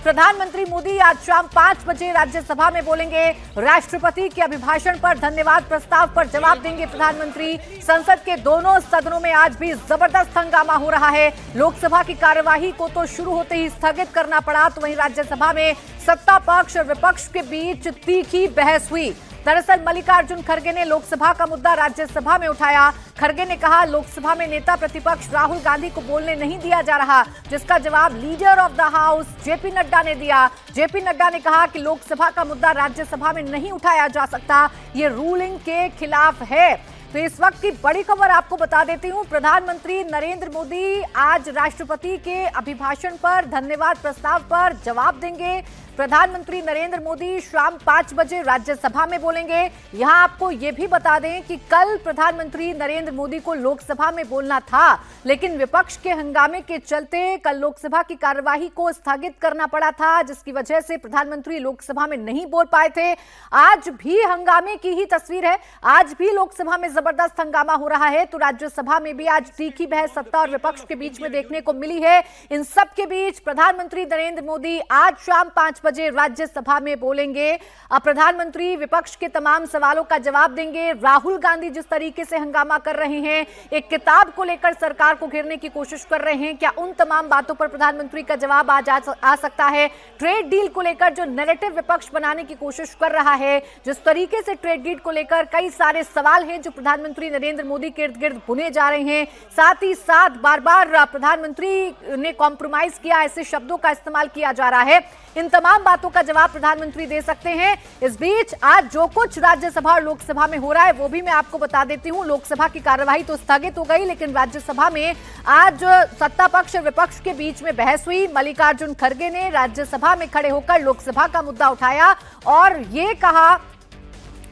प्रधानमंत्री मोदी आज शाम 5 बजे राज्यसभा में बोलेंगे। राष्ट्रपति के अभिभाषण पर धन्यवाद प्रस्ताव पर जवाब देंगे प्रधानमंत्री। संसद के दोनों सदनों में आज भी जबरदस्त हंगामा हो रहा है। लोकसभा की कार्यवाही को तो शुरू होते ही स्थगित करना पड़ा, तो वहीं राज्यसभा में सत्ता पक्ष और विपक्ष के बीच तीखी बहस हुई। दरअसल मल्लिकार्जुन खड़गे ने लोकसभा का मुद्दा राज्यसभा में उठाया। खड़गे ने कहा, लोकसभा में नेता प्रतिपक्ष राहुल गांधी को बोलने नहीं दिया जा रहा, जिसका जवाब leader of the house JP Nadda ने दिया। जेपी नड्डा ने कहा कि लोकसभा का मुद्दा राज्यसभा में नहीं उठाया जा सकता, ये रूलिंग के खिलाफ है। तो इस वक्त की बड़ी खबर आपको बता देती हूं, प्रधानमंत्री नरेंद्र मोदी आज राष्ट्रपति के अभिभाषण पर धन्यवाद प्रस्ताव पर जवाब देंगे। प्रधानमंत्री नरेंद्र मोदी शाम 5 बजे राज्यसभा में बोलेंगे। यहां आपको यह भी बता दें कि कल प्रधानमंत्री नरेंद्र मोदी को लोकसभा में बोलना था, लेकिन विपक्ष के हंगामे के चलते कल लोकसभा की कार्यवाही को स्थगित करना पड़ा था, जिसकी वजह से प्रधानमंत्री लोकसभा में नहीं बोल पाए थे। आज भी हंगामे की ही तस्वीर है, आज भी लोकसभा में जबरदस्त हंगामा हो रहा है, तो राज्यसभा में भी आज तीखी बहस सत्ता और विपक्ष के बीच में देखने को मिली है। इन सब के बीच प्रधानमंत्री नरेंद्र मोदी आज शाम 5 बजे राज्यसभा में बोलेंगे। अब प्रधानमंत्री विपक्ष के तमाम सवालों का जवाब देंगे। राहुल गांधी जिस तरीके से हंगामा कर रहे हैं, एक किताब को लेकर सरकार को घेरने की कोशिश कर रहे हैं, क्या उन तमाम बातों पर प्रधानमंत्री का जवाब आज आ सकता है? ट्रेड डील को लेकर जो नैरेटिव विपक्ष बनाने की कोशिश कर रहा है, जिस तरीके से ट्रेड डील को लेकर कई सारे सवाल हैं जो प्रधानमंत्री नरेंद्र मोदी के इर्द गिर्द बुने जा रहे हैं, साथ ही साथ बार बार प्रधानमंत्री ने कॉम्प्रोमाइज किया, ऐसे शब्दों का इस्तेमाल किया जा रहा है। इन तमाम बातों का जवाब प्रधानमंत्री दे सकते हैं। इस बीच आज जो कुछ राज्यसभा और लोकसभा में हो रहा है वो भी मैं आपको बता देती हूं। लोकसभा की कार्यवाही तो स्थगित हो गई, लेकिन राज्यसभा में आज सत्ता पक्ष और विपक्ष के बीच में बहस हुई। मल्लिकार्जुन खड़गे ने राज्यसभा में खड़े होकर लोकसभा का मुद्दा उठाया और ये कहा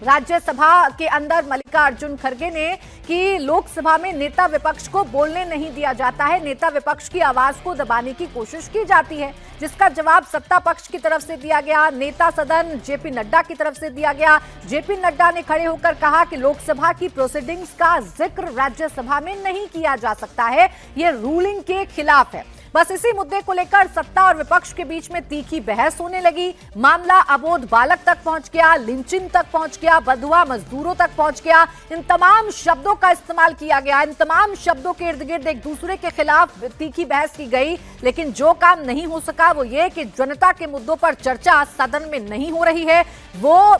राज्यसभा के अंदर मल्लिकार्जुन खड़गे ने कि लोकसभा में नेता विपक्ष को बोलने नहीं दिया जाता है, नेता विपक्ष की आवाज को दबाने की कोशिश की जाती है, जिसका जवाब सत्ता पक्ष की तरफ से दिया गया। नेता सदन जेपी नड्डा की तरफ से दिया गया। जेपी नड्डा ने खड़े होकर कहा कि लोकसभा की प्रोसीडिंग्स का जिक्र राज्यसभा में नहीं किया जा सकता है, ये रूलिंग के खिलाफ है। बस इसी मुद्दे को लेकर सत्ता और विपक्ष के बीच में तीखी बहस होने लगी। मामला अबोध बालक तक पहुंच गया, लिंचिंग तक पहुंच गया, बंधुआ मजदूरों तक पहुंच गया। इन तमाम शब्दों का इस्तेमाल किया गया, इन तमाम शब्दों के इर्द गिर्द एक दूसरे के खिलाफ तीखी बहस की गई, लेकिन जो काम नहीं हो सका वो ये कि जनता के मुद्दों पर चर्चा सदन में नहीं हो रही है। वो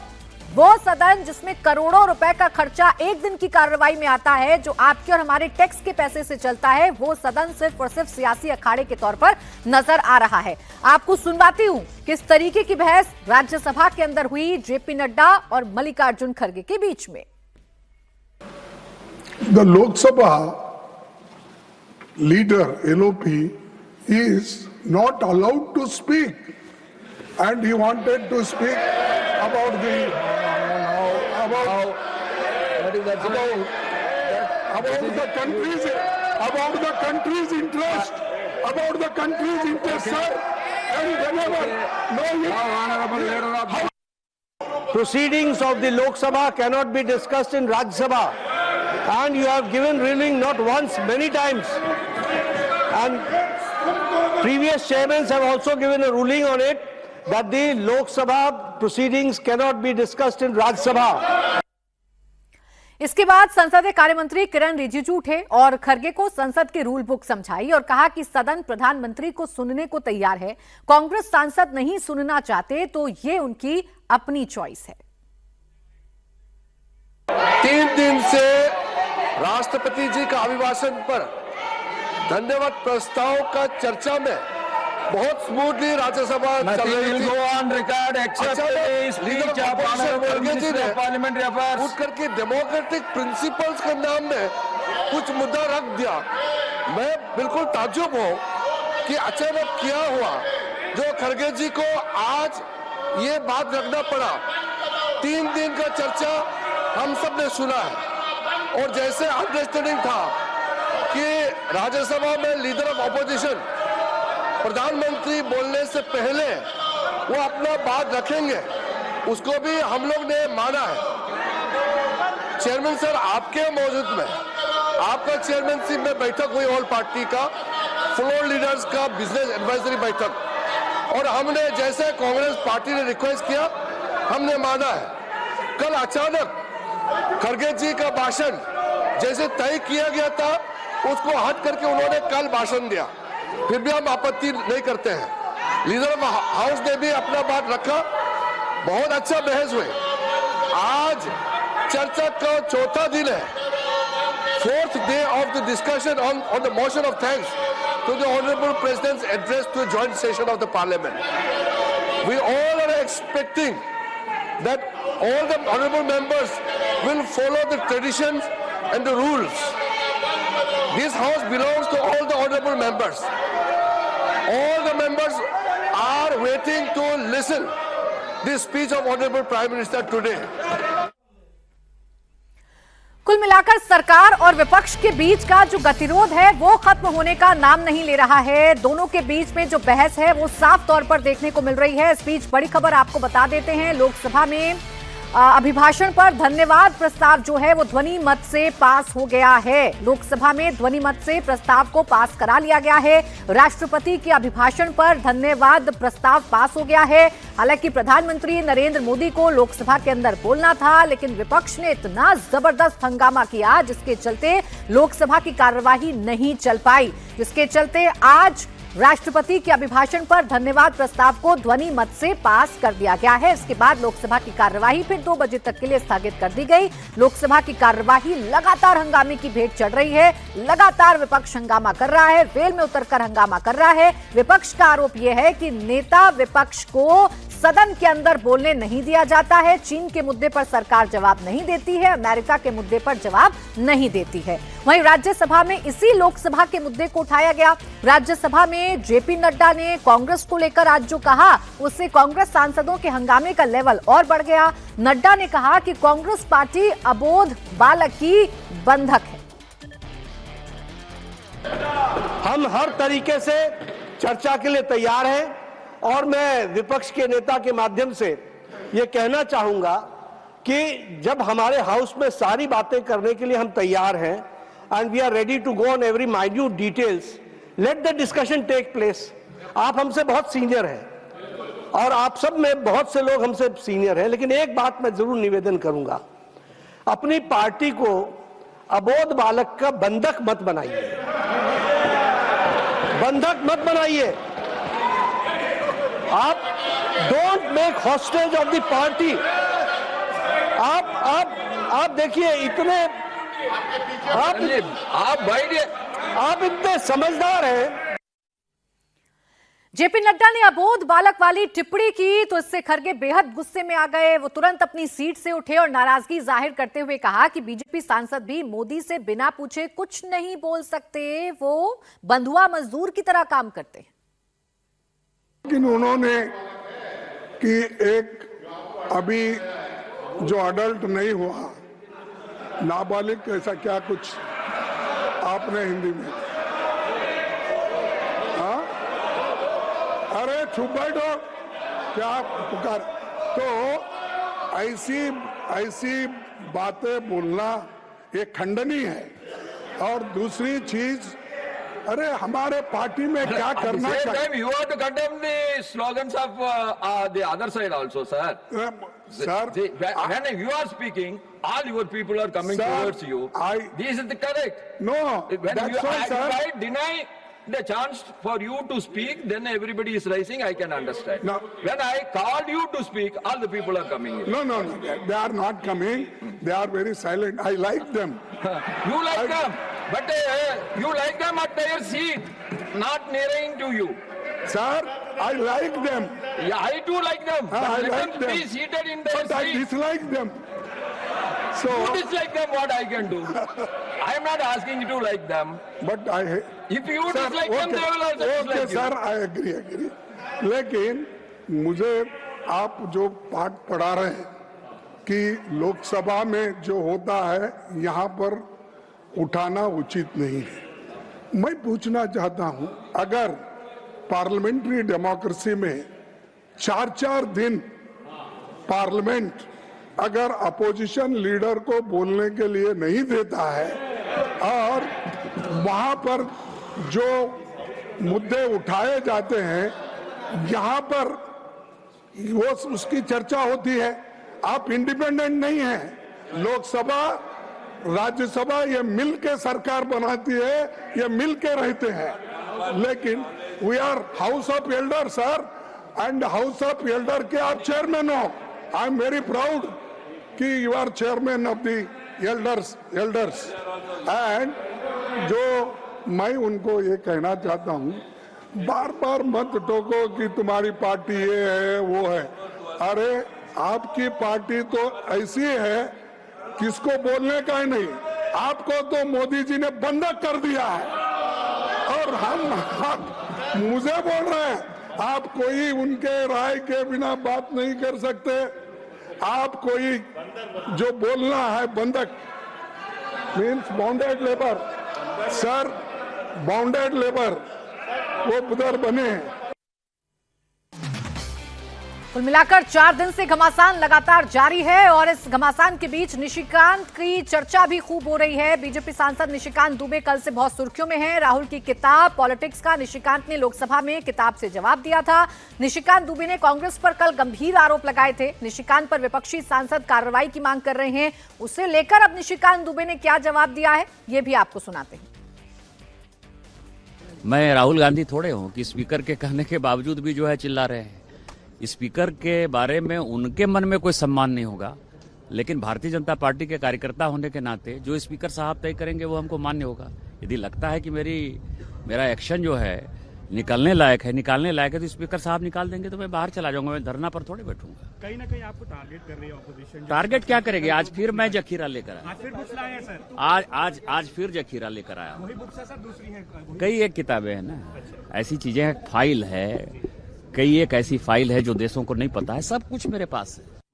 सदन जिसमें करोड़ों रुपए का खर्चा एक दिन की कार्रवाई में आता है, जो आपके और हमारे टैक्स के पैसे से चलता है, वो सदन सिर्फ और सिर्फ सियासी अखाड़े के तौर पर नजर आ रहा है। आपको सुनवाती हूं किस तरीके की बहस राज्यसभा के अंदर हुई जेपी नड्डा और मल्लिकार्जुन खड़गे के बीच में। The Lok Sabha leader LOP is not allowed to speak, and he wanted to speak about the country's interest, sir. And whenever proceedings of the Lok Sabha cannot be discussed in Rajya Sabha, and you have given ruling not once, many times, and previous chairmen have also given a ruling on it that the Lok Sabha proceedings cannot be discussed in Rajya Sabha. इसके बाद संसदीय कार्य मंत्री किरण रिजिजू उठे और खड़गे को संसद की रूल बुक समझाई और कहा कि सदन प्रधानमंत्री को सुनने को तैयार है, कांग्रेस सांसद नहीं सुनना चाहते तो ये उनकी अपनी चॉइस है। 3 दिन से राष्ट्रपति जी का अभिभाषण पर धन्यवाद प्रस्ताव का चर्चा में बहुत स्मूथली राज्यसभा चल रही थी। पार्लियामेंट्री अफेयर्स उठ करके डेमोक्रेटिक प्रिंसिपल्स के नाम में कुछ मुद्दा रख दिया। मैं बिल्कुल ताज्जुब हूं कि अचानक क्या हुआ जो खड़गे जी को आज ये बात रखना पड़ा। 3 दिन का चर्चा हम सब ने सुना है और जैसे अंडरस्टैंडिंग था कि राज्यसभा में लीडर ऑफ ऑपोजिशन प्रधानमंत्री बोलने से पहले वो अपना बात रखेंगे, उसको भी हम लोग ने माना है। चेयरमैन सर, आपके मौजूद में आपका चेयरमैनशिप में बैठक हुई ऑल पार्टी का, फ्लोर लीडर्स का बिजनेस एडवाइजरी बैठक, और हमने जैसे कांग्रेस पार्टी ने रिक्वेस्ट किया हमने माना है। कल अचानक खड़गे जी का भाषण जैसे तय किया गया था उसको हट करके उन्होंने कल भाषण दिया, फिर भी हम आपत्ति नहीं करते हैं। लीडर ऑफ हाउस ने भी अपना बात रखा, बहुत अच्छा बहस हुए। आज चर्चा का चौथा दिन है, fourth day of the discussion on the motion of thanks to the Honorable President's address to the joint session of the Parliament. We all are expecting that all the honorable members will follow the traditions and the rules. This house belongs to all the honorable members. All the members are waiting to listen the speech of Honorable Prime Minister today. कुल मिलाकर सरकार और विपक्ष के बीच का जो गतिरोध है वो खत्म होने का नाम नहीं ले रहा है। दोनों के बीच में जो बहस है वो साफ तौर पर देखने को मिल रही है। इस बीच बड़ी खबर आपको बता देते हैं, लोकसभा में अभिभाषण पर धन्यवाद प्रस्ताव जो है वो ध्वनि मत से पास हो गया है। लोकसभा में ध्वनि मत से प्रस्ताव को पास करा लिया गया है। राष्ट्रपति के अभिभाषण पर धन्यवाद प्रस्ताव पास हो गया है। हालांकि प्रधानमंत्री नरेंद्र मोदी को लोकसभा के अंदर बोलना था, लेकिन विपक्ष ने इतना जबरदस्त हंगामा किया जिसके चलते लोकसभा की कार्यवाही नहीं चल पाई, जिसके चलते आज राष्ट्रपति के अभिभाषण पर धन्यवाद प्रस्ताव को ध्वनि मत से पास कर दिया गया है। इसके बाद लोकसभा की कार्यवाही फिर 2 बजे तक के लिए स्थगित कर दी गई। लोकसभा की कार्यवाही लगातार हंगामे की भेंट चढ़ रही है। लगातार विपक्ष हंगामा कर रहा है, वेल में उतरकर हंगामा कर रहा है। विपक्ष का आरोप यह है कि नेता विपक्ष को सदन के अंदर बोलने नहीं दिया जाता है। चीन के मुद्दे पर सरकार जवाब नहीं देती है, अमेरिका के मुद्दे पर जवाब नहीं देती है। वहीं राज्यसभा में इसी लोकसभा के मुद्दे को उठाया गया। राज्यसभा में जेपी नड्डा ने कांग्रेस को लेकर आज जो कहा उससे कांग्रेस सांसदों के हंगामे का लेवल और बढ़ गया। नड्डा ने कहा कि कांग्रेस पार्टी अबोध बालक की बंधक है। हम हर तरीके से चर्चा के लिए तैयार हैं और मैं विपक्ष के नेता के माध्यम से ये कहना चाहूंगा कि जब हमारे हाउस में सारी बातें करने के लिए हम तैयार हैं and we are ready to go on every minute details, let the discussion take place. आप हमसे बहुत सीनियर हैं और आप सब में बहुत से लोग हमसे सीनियर हैं, लेकिन एक बात मैं जरूर निवेदन करूंगा, अपनी पार्टी को अबोध बालक का बंधक मत बनाइए, बंधक मत बनाइए। आप don't make hostage of the party. आप देखिए इतने आप इतने समझदार हैं। जेपी नड्डा ने अबोध बालक वाली टिप्पणी की तो इससे खड़गे बेहद गुस्से में आ गए। वो तुरंत अपनी सीट से उठे और नाराजगी जाहिर करते हुए कहा कि बीजेपी सांसद भी मोदी से बिना पूछे कुछ नहीं बोल सकते, वो बंधुआ मजदूर की तरह काम करते हैं। लेकिन उन्होंने कि एक अभी जो अडल्ट नहीं हुआ नाबालिग ऐसा क्या कुछ आपने हिंदी में, हाँ अरे चुप बैठो क्या पुकार। तो ऐसी बातें बोलना ये खंडनीय है। और दूसरी चीज, अरे हमारे पार्टी में क्या करना चाहिए। You have to condemn the slogans of the other side also, sir. Sir, when you are speaking, all your people are coming towards you. This is the correct. No, that's why, sir. If I deny the chance for you to speak, then everybody is rising. I can understand. No. When I called you to speak, all the people are coming in. No. They are not coming. They are very silent. I like them. You like them, but you like them at their seat, not nearing to you. Sir, I like them. Yeah, I too like them. But I let like them be them. seated in their But I seat. dislike them. So, You dislike them, what I can do? I am not asking you to like them. but If you Sir, dislike them, they will also okay, dislike you. sir, I agree. लेकिन मुझे आप जो पाठ पढ़ा रहे हैं कि लोकसभा में जो होता है यहाँ पर उठाना उचित नहीं है। मैं पूछना चाहता हूँ, अगर पार्लियामेंट्री डेमोक्रेसी में 4 दिन पार्लियामेंट अगर अपोजिशन लीडर को बोलने के लिए नहीं देता है और वहां पर जो मुद्दे उठाए जाते हैं यहाँ पर वो उसकी चर्चा होती है। आप इंडिपेंडेंट नहीं हैं। लोकसभा राज्यसभा ये मिल के सरकार बनाती है, ये मिल के रहते हैं। लेकिन we are house of elder sir, and house of elder के आप चेयरमैन हो। आई एम वेरी प्राउड कि you are chairman of the elders. And जो मैं उनको ये कहना चाहता हूँ, बार बार मत टोको कि तुम्हारी पार्टी ये है वो है। अरे आपकी पार्टी तो ऐसी है किसको बोलने का ही नहीं। आपको तो मोदी जी ने बंधक कर दिया है और आप मुझे बोल रहे हैं। आप कोई उनके राय के बिना बात नहीं कर सकते। आप कोई जो बोलना है बंधक means bounded labour sir, bounded labour वो उधर बने हैं। कुल मिलाकर 4 दिन से घमासान लगातार जारी है और इस घमासान के बीच निशिकांत की चर्चा भी खूब हो रही है। बीजेपी सांसद निशिकांत दुबे कल से बहुत सुर्खियों में हैं। राहुल की किताब पॉलिटिक्स का निशिकांत ने लोकसभा में किताब से जवाब दिया था। निशिकांत दुबे ने कांग्रेस पर कल गंभीर आरोप लगाए थे। निशिकांत पर विपक्षी सांसद कार्रवाई की मांग कर रहे हैं। उसे लेकर अब निशिकांत दुबे ने क्या जवाब दिया है, ये भी आपको सुनाते हैं। मैं राहुल गांधी थोड़े हूं कि स्पीकर के कहने के बावजूद भी जो है चिल्ला रहे हैं। स्पीकर के बारे में उनके मन में कोई सम्मान नहीं होगा, लेकिन भारतीय जनता पार्टी के कार्यकर्ता होने के नाते जो स्पीकर साहब तय करेंगे वो हमको मान्य होगा। यदि लगता है कि मेरा एक्शन जो है निकालने लायक है तो स्पीकर साहब निकाल देंगे तो मैं बाहर चला जाऊंगा। मैं धरना पर थोड़े बैठूंगा। कहीं ना कहीं आपको टारगेट कर रही है ऑपोजिशन। टारगेट क्या करेगी? आज फिर मैं जखीरा लेकर आया। आज फिर बुक्स लाए हैं सर। आज फिर जखीरा लेकर आया। वही बुक्स है सर, दूसरी है? कई एक किताबें हैं ना, ऐसी चीजें हैं, फाइल है, कई एक ऐसी फाइल है जो देशों को नहीं पता है। सब कुछ मेरे पास है।